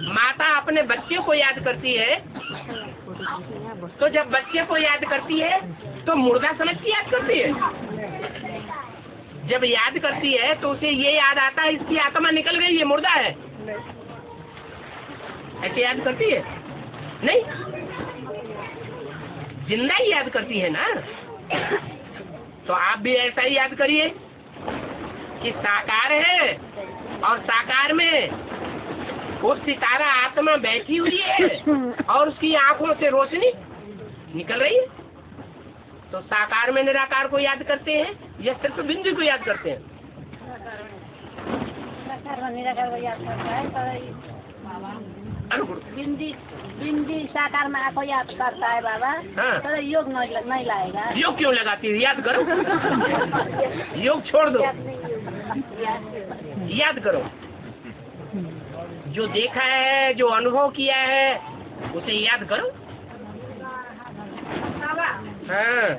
माता अपने बच्चे को याद करती है, तो जब बच्चे को याद करती है तो मुर्दा समझ के याद करती है। जब याद करती है तो उसे ये याद आता है इसकी आत्मा निकल गई, ये मुर्दा है, ऐसे याद करती है? नहीं, जिंदा ही याद करती है ना। तो आप भी ऐसा ही याद करिए कि साकार है और साकार में वो सितारा आत्मा बैठी हुई है और उसकी आंखों से रोशनी निकल रही है। तो साकार में निराकार को याद करते हैं या सिर्फ बिंदु को याद करते हैं? निराकार को याद करता है, बिंदी साकार में आपको याद करता है बाबा। हाँ। तो योग नहीं लाएगा। योग क्यों लगाती है? याद करो। योग छोड़ दो, याद करो। जो देखा है, जो अनुभव किया है, उसे याद करो। हाँ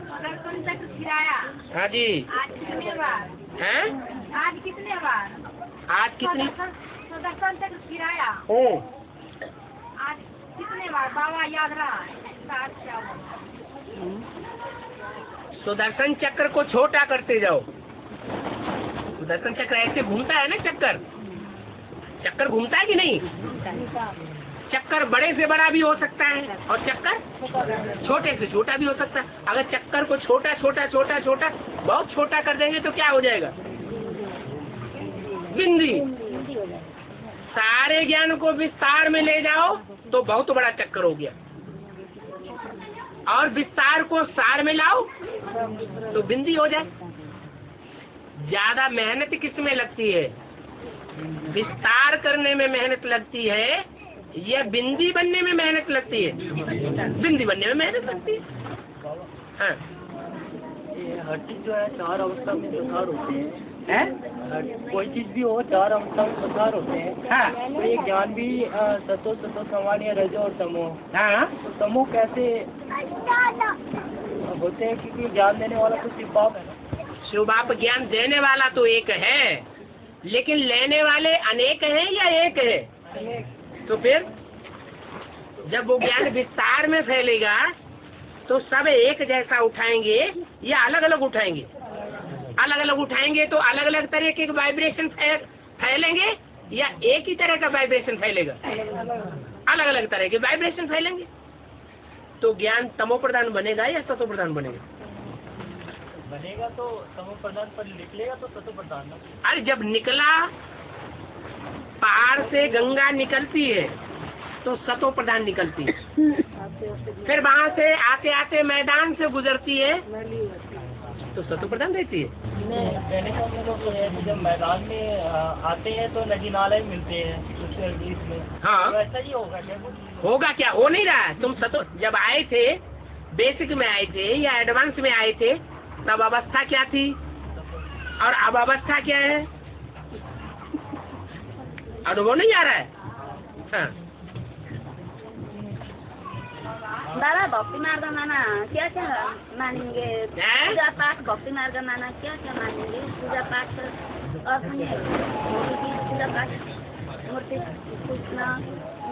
हाँ जी। आज कितने बार? हैं? आज कितने बार? आज कितनी? सुदर्शन चक्र गिराया। आज कितने बार बाबा याद रहा है? सुदर्शन चक्र को छोटा करते जाओ। सुदर्शन चक्र ऐसे घूमता है ना, चक्कर घूमता है कि नहीं? चक्कर बड़े से बड़ा भी हो सकता है और चक्कर छोटे से छोटा भी हो सकता है। अगर चक्कर को छोटा छोटा छोटा छोटा बहुत छोटा कर देंगे तो क्या हो जाएगा? बिंदी। सारे ज्ञान को विस्तार में ले जाओ तो बहुत बड़ा चक्कर हो गया, और विस्तार को सार में लाओ तो बिंदी हो जाए। ज्यादा मेहनत किसमें लगती है? विस्तार करने में मेहनत लगती है या बिंदी बनने में मेहनत लगती है? बिंदी बनने में मेहनत लगती है। हाँ। ये हर चीज जो है चार अवस्था में प्रकार होते हैं। कोई चीज भी हो चार अवस्था में प्रकार होते हैं। हाँ। तो ये ज्ञान भी सतो सामान्य रजो और तमो। हाँ। तो तमो कैसे होते हैं? क्योंकि ज्ञान देने वाला तो शिव बाप है ना। शिव बाप ज्ञान देने वाला तो एक है, लेकिन लेने वाले अनेक हैं या एक है? तो फिर जब वो ज्ञान विस्तार में फैलेगा तो सब एक जैसा उठाएंगे या अलग अलग उठाएंगे? अलग अलग उठाएंगे तो अलग अलग तरह के वाइब्रेशन फैलेंगे या एक ही तरह का वाइब्रेशन फैलेगा? अलग अलग तरह के वाइब्रेशन फैलेंगे। तो ज्ञान तमो प्रधान बनेगा या सतो प्रधान बनेगा? बनेगा तो तमो प्रधान, पर निकलेगा तो सतो प्रधान। अरे जब निकला, पहाड़ से गंगा निकलती है तो सतो प्रधान निकलती है। फिर वहाँ से आते आते मैदान से गुजरती है तो सतो प्रधान रहती है। कहने का मतलब ये है कि जब मैदान में आते हैं तो नदी नाले मिलते हैं उसके बीच में। हाँ। तो ऐसा ही होगा क्या? होगा क्या? हो नहीं रहा है। तुम सतो जब आए थे, बेसिक में आए थे या एडवांस में आए थे, तब अवस्था क्या थी और अब अवस्था क्या है? अनुभव नहीं आ रहा है। हाँ। दादा भक्ति मार्ग माना क्या क्या मानेंगे? पूजा पाठ भक्ति मार्ग माना क्या क्या मानेंगे? पूजा पाठ और पूजा पाठ, मूर्ति पूजना,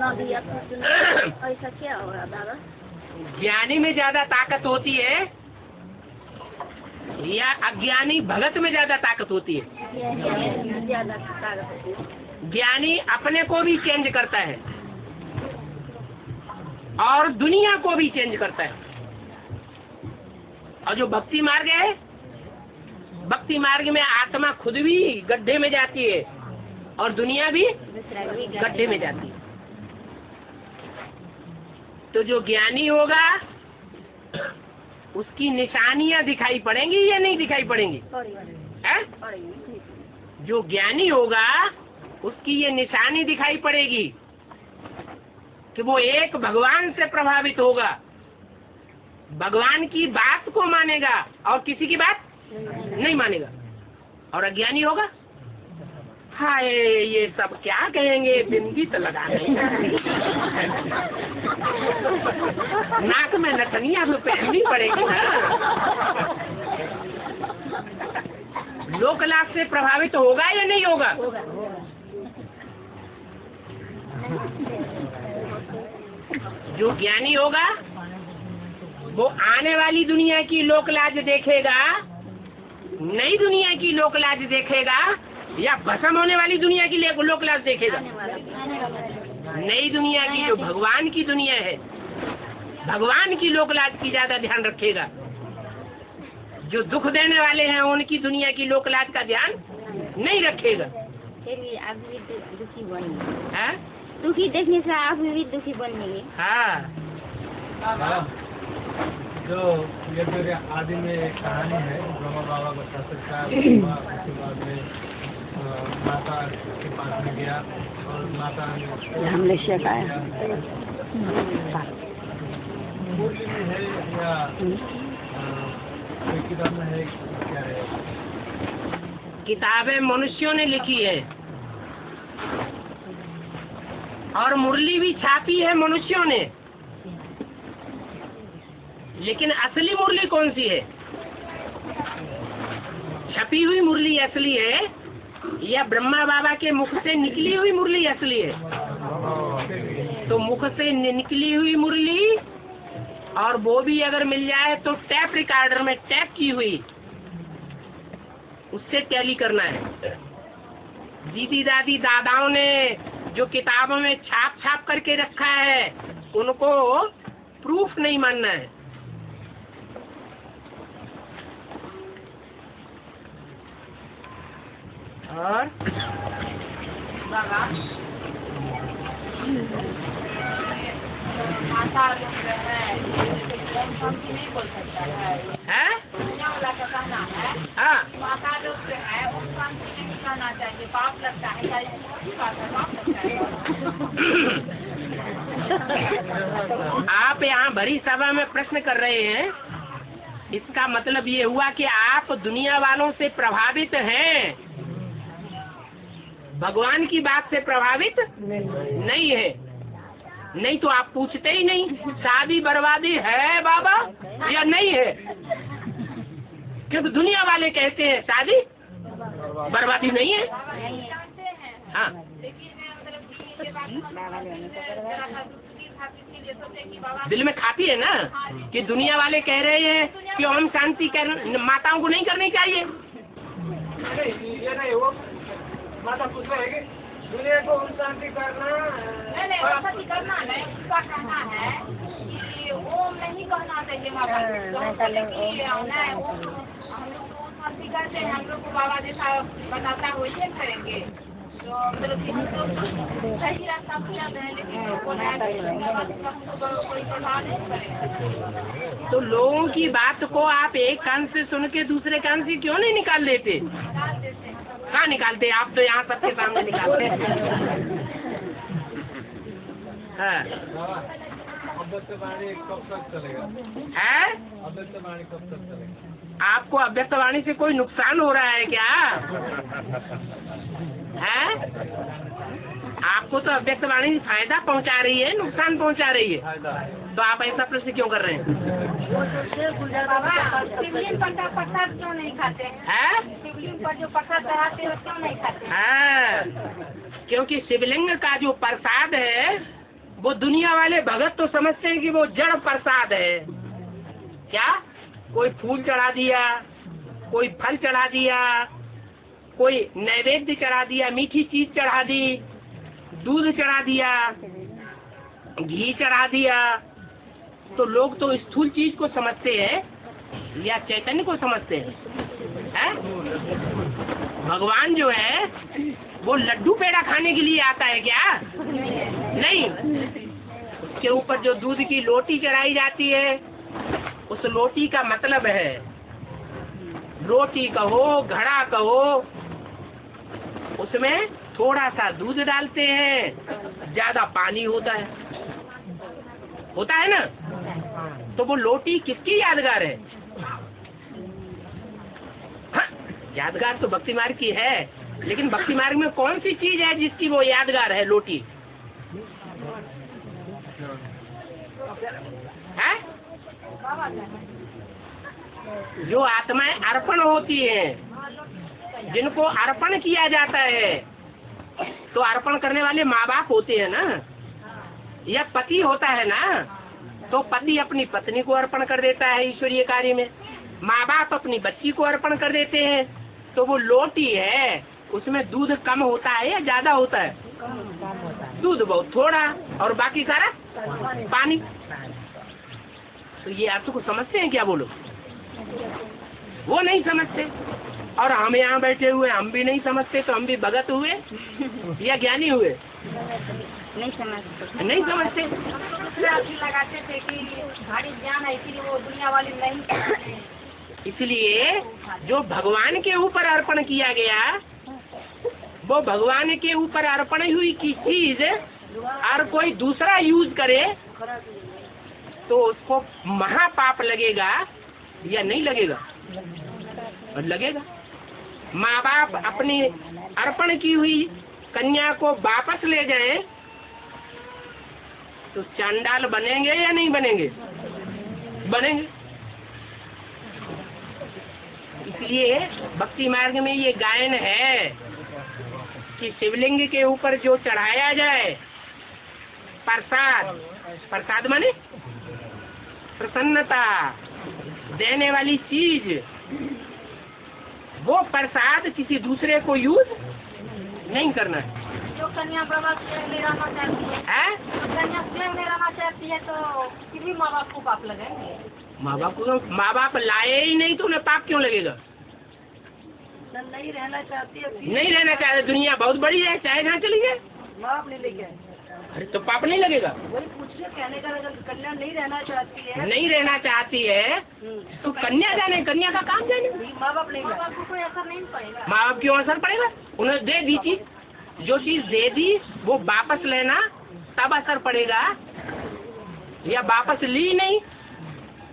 नदी पूजना, ऐसा क्या होगा दादा? ज्ञानी में ज्यादा ताकत होती है या अज्ञानी भगत में ज्यादा ताकत होती है? ज्यादा ताकत होती है। ज्ञानी अपने को भी चेंज करता है और दुनिया को भी चेंज करता है। और जो भक्ति मार्ग है, भक्ति मार्ग में आत्मा खुद भी गड्ढे में जाती है और दुनिया भी गड्ढे में जाती है। तो जो ज्ञानी होगा उसकी निशानियां दिखाई पड़ेंगी या नहीं दिखाई पड़ेंगी? जो ज्ञानी होगा उसकी ये निशानी दिखाई पड़ेगी कि वो एक भगवान से प्रभावित होगा, भगवान की बात को मानेगा और किसी की बात नहीं मानेगा। और अज्ञानी होगा, हाय ये सब क्या कहेंगे, बिंदी तो लगा नहीं, नाक में नथनिया तो पहननी पड़ेगी ना। लोकलाभ से प्रभावित होगा या नहीं होगा? जो ज्ञानी होगा वो आने वाली दुनिया की लोकलाज देखेगा, नई दुनिया की लोकलाज देखेगा, या भस्म होने वाली दुनिया की लोकलाज देखेगा? नई दुनिया की, जो भगवान की दुनिया है, भगवान की लोकलाज की ज्यादा ध्यान रखेगा। जो दुख देने वाले हैं उनकी दुनिया की लोकलाज का ध्यान नहीं रखेगा। फिर भी आप भी दुखी बनेंगे। हाँ? दुखी देखने से आप भी दुखी बनेंगे। हाँ। जो ये मेरे आदि में एक कहानी है, ब्रह्मा बाबा का शासक था, उसके बाद में माता के पास में गया और माता ने हमने सिखाया मुरली में है या कोई किताब में है, क्या है? किताबें मनुष्यों ने लिखी है और मुरली भी छापी है मनुष्यों ने, लेकिन असली मुरली कौन सी है? छपी हुई मुरली असली है या ब्रह्मा बाबा के मुख से निकली हुई मुरली असली है? तो मुख से निकली हुई मुरली, और वो भी अगर मिल जाए तो टैप रिकॉर्डर में टैप की हुई, उससे टैली करना है। दीदी दादी दादाओं ने जो किताबों में छाप छाप करके रखा है उनको प्रूफ नहीं मानना है। और माता लोग है नहीं बोल सकता है, दुनिया वाला का कहना है। हाँ, माता लोग जो है वो शांति नहीं कहना चाहिए, पाप लगता है, बात है, पाप लगता है। आप यहाँ बड़ी सभा में प्रश्न कर रहे हैं, इसका मतलब ये हुआ कि आप दुनिया वालों से प्रभावित हैं, भगवान की बात से प्रभावित नहीं है। नहीं तो आप पूछते ही नहीं शादी बर्बादी है बाबा या नहीं है, क्योंकि दुनिया वाले कहते हैं शादी बर्बादी नहीं है। हाँ, दिल में खाती है ना कि दुनिया वाले कह रहे हैं कि ओम शांति कर, माताओं को नहीं करनी चाहिए। ये नहीं वो माता पूछ रहे हैं कि दुनिया को ओम शांति करना, नहीं ओम शांति करना नहीं, उसका कहना है कि ओम नहीं कहना चाहिए माता को। हम लोग तो ओम शांति करते हैं, हम लोग को बाबा जैसा बताता है वैसे करेंगे, तो मतलब कि हम लोग सही रास्ता अपनाते हैं, लेकिन कोई प्रभाव नहीं करेगा। तो लोगों की बात को आप एक कान से सुन के दूसरे कान से क्यों नहीं निकाल लेते? कहाँ निकालते? आप तो यहाँ सबके सामने निकालते हैं। हाँ। अव्यक्तवाणी कब तक चलेगा? है? अव्यक्तवाणी कब तक चलेगा? आपको अव्यक्तवाणी से कोई नुकसान हो रहा है क्या? है? आपको तो अव्यक्तवाणी फायदा पहुंचा रही है, नुकसान पहुंचा रही है, तो आप ऐसा प्रश्न क्यों कर रहे हैं? शिवलिंग पर का प्रसाद क्यों नहीं खाते हैं? शिवलिंग पर जो प्रसाद चढ़ाते हैं क्यों नहीं खाते? हाँ, क्योंकि शिवलिंग का जो प्रसाद है वो दुनिया वाले भगत तो समझते हैं कि वो जड़ प्रसाद है। क्या? कोई फूल चढ़ा दिया, कोई फल चढ़ा दिया, कोई नैवेद्य चढ़ा दिया, मीठी चीज चढ़ा दी, दूध चढ़ा दिया, घी चढ़ा दिया, तो लोग तो स्थूल चीज को समझते हैं या चैतन्य को समझते हैं? भगवान जो है वो लड्डू पेड़ा खाने के लिए आता है क्या? नहीं, उसके ऊपर जो दूध की लोटी चढ़ाई जाती है उस लोटी का मतलब है, रोटी कहो घड़ा कहो, उसमें थोड़ा सा दूध डालते हैं, ज्यादा पानी होता है ना? तो वो लोटी किसकी यादगार है? हाँ, यादगार तो भक्ति मार्ग की है, लेकिन भक्ति मार्ग में कौन सी चीज है जिसकी वो यादगार है? लोटी है? जो आत्माएं अर्पण होती हैं, जिनको अर्पण किया जाता है, तो अर्पण करने वाले माँ बाप होते हैं ना, या पति होता है ना, तो पति अपनी पत्नी को अर्पण कर देता है ईश्वरीय कार्य में, माँ बाप अपनी बच्ची को अर्पण कर देते हैं। तो वो लोटी है, उसमें दूध कम होता है या ज्यादा होता है? दूध बहुत थोड़ा और बाकी सारा पानी। तो ये अर्थ को समझते हैं क्या? बोलो। वो नहीं समझते, और हम यहाँ बैठे हुए हम भी नहीं समझते, तो हम भी भगत हुए या ज्ञानी हुए? नहीं समझते। नहीं समझते। लगाते थे कि भारी ज्ञान है, इसीलिए वो दुनिया वाली नहीं। इसलिए जो भगवान के ऊपर अर्पण किया गया, वो भगवान के ऊपर अर्पण हुई की चीज और कोई दूसरा यूज करे तो उसको महापाप लगेगा या नहीं लगेगा? लगेगा। माँ बाप अपनी अर्पण की हुई कन्या को वापस ले जाए तो चांडाल बनेंगे या नहीं बनेंगे? बनेंगे। इसलिए भक्ति मार्ग में ये गायन है कि शिवलिंग के ऊपर जो चढ़ाया जाए प्रसाद, प्रसाद माने प्रसन्नता देने वाली चीज, वो प्रसाद किसी दूसरे को यूज नहीं करना है। जो कन्या बाबा स्वयं नहीं रहना चाहती है, तो कन्या स्वयं नहीं रहना चाहती है तो फिर भी माँ बाप को पाप लगाएंगे। माँ बाप को, माँ बाप लाए ही नहीं तो उन्हें पाप क्यों लगेगा? नहीं रहना चाहती है, नहीं रहना चाहते, दुनिया बहुत बड़ी है, चाहे जहाँ चली जाए, माँ बाप नहीं लेके आए। अरे तो पाप नहीं लगेगा? वही पूछिए, कहने का अगर कन्या नहीं रहना चाहती है, नहीं रहना चाहती है तो कन्या जाने, कन्या का काम जाने। माँ बाप नहीं माँ लाए। बाप को कोई असर नहीं पड़ेगा। माँ बाप क्यों असर पड़ेगा? उन्हें दे दी चीज, जो चीज दे दी वो वापस लेना तब असर पड़ेगा, या वापस ली नहीं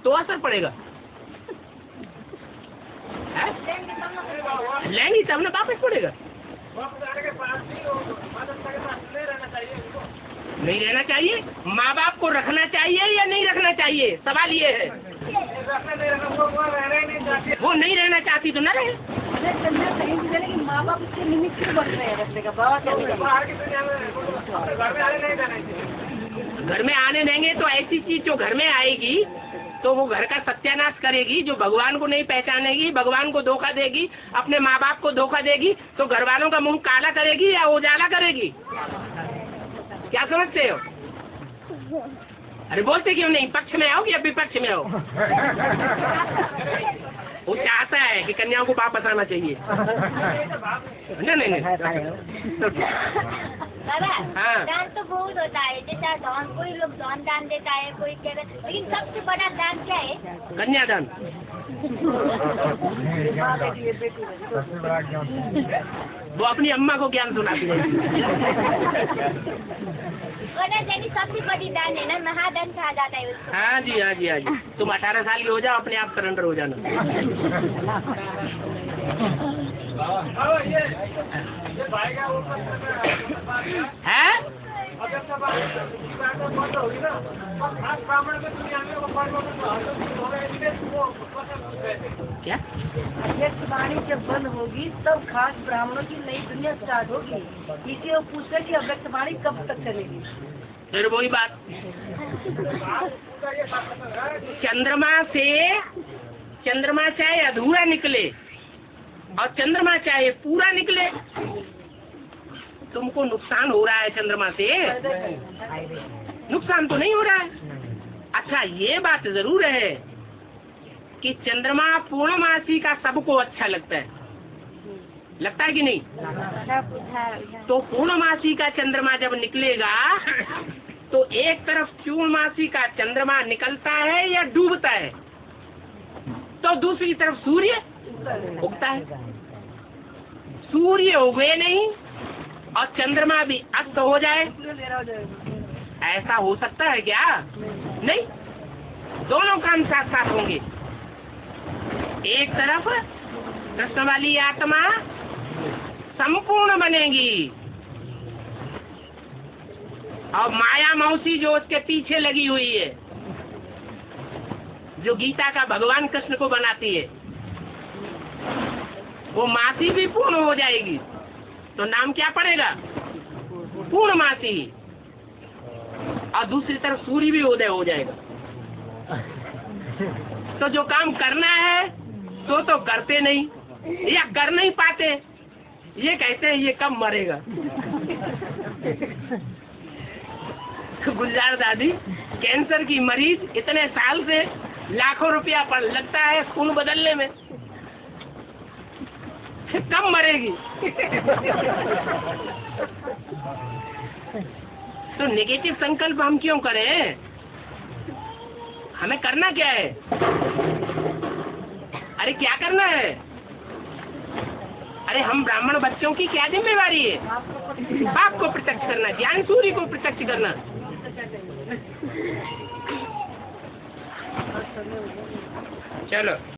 तो असर पड़ेगा? लेंगी तब ना वापस पड़ेगा। नहीं रहना चाहिए। माँ बाप को रखना चाहिए या नहीं रखना चाहिए? सवाल ये है। वो नहीं रहना चाहती तो न रहे। अरे कन्या कहीं भी जाने की माँ बाप उसके निमित्त क्यों बन रहे हैं रखने का? बाबा क्या घर में आने देंगे तो ऐसी चीज जो घर में आएगी तो वो घर का सत्यानाश करेगी, जो भगवान को नहीं पहचानेगी, भगवान को धोखा देगी, अपने माँ बाप को धोखा देगी, तो घर वालों का मुंह काला करेगी या उजाला करेगी? क्या समझते हो? अरे बोलते क्यों नहीं? पक्ष में आओ या विपक्ष में आओ? वो चाहता है कि कन्याओं को वापस आना चाहिए। नहीं बाबा, हाँ। दान तो बहुत होता है, जैसा दान, कोई लोग दान देता है, कोई कह रहे, लेकिन सबसे बड़ा दान क्या है? कन्यादान। वो अपनी अम्मा को ज्ञान सुनाती है। सबसे बड़ी दान है ना, महादान कहा जाता है उसको। हाँ जी, हाँ जी, हाँ जी। तुम 18 साल की हो जाओ, अपने आप सरेंडर हो जाना। है? क्या? अध्यक्ष वाणी जब बंद होगी तब खास ब्राह्मणों की नई दुनिया स्टार्ट होगी। इसी वो पूछते कि अध्यक्ष वाणी कब तक चलेगी? फिर वही बात, चंद्रमा चाहे अधूरा निकले और चंद्रमा चाहे पूरा निकले, तुमको नुकसान हो रहा है चंद्रमा से? नुकसान तो नहीं हो रहा है। अच्छा, ये बात जरूर है कि चंद्रमा पूर्णमासी का सबको अच्छा लगता है, लगता है कि नहीं? तो पूर्णमासी का चंद्रमा जब निकलेगा तो एक तरफ पूर्णमासी का चंद्रमा निकलता है या डूबता है, तो दूसरी तरफ सूर्य उगता है। सूर्य उगे नहीं और चंद्रमा भी अस्त हो जाए, ऐसा हो सकता है क्या? नहीं, दोनों काम साथ साथ होंगे। एक तरफ कृष्ण वाली आत्मा संपूर्ण बनेगी और माया मौसी जो उसके पीछे लगी हुई है, जो गीता का भगवान कृष्ण को बनाती है, वो मासी भी पूर्ण हो जाएगी। तो नाम क्या पड़ेगा? पूर्णमासी। और दूसरी तरफ सूर्य भी उदय हो जाएगा। तो जो काम करना है तो करते नहीं या कर नहीं पाते, ये कहते हैं ये कब मरेगा। गुलजार दादी कैंसर की मरीज, इतने साल से लाखों रुपया पर लगता है खून बदलने में, कब मरेगी। तो नेगेटिव संकल्प हम क्यों करें? हमें करना क्या है? अरे क्या करना है? अरे हम ब्राह्मण बच्चों की क्या जिम्मेवारी है? बाप को प्रत्यक्ष करना, ज्ञान सूर्य को प्रत्यक्ष करना। चलो।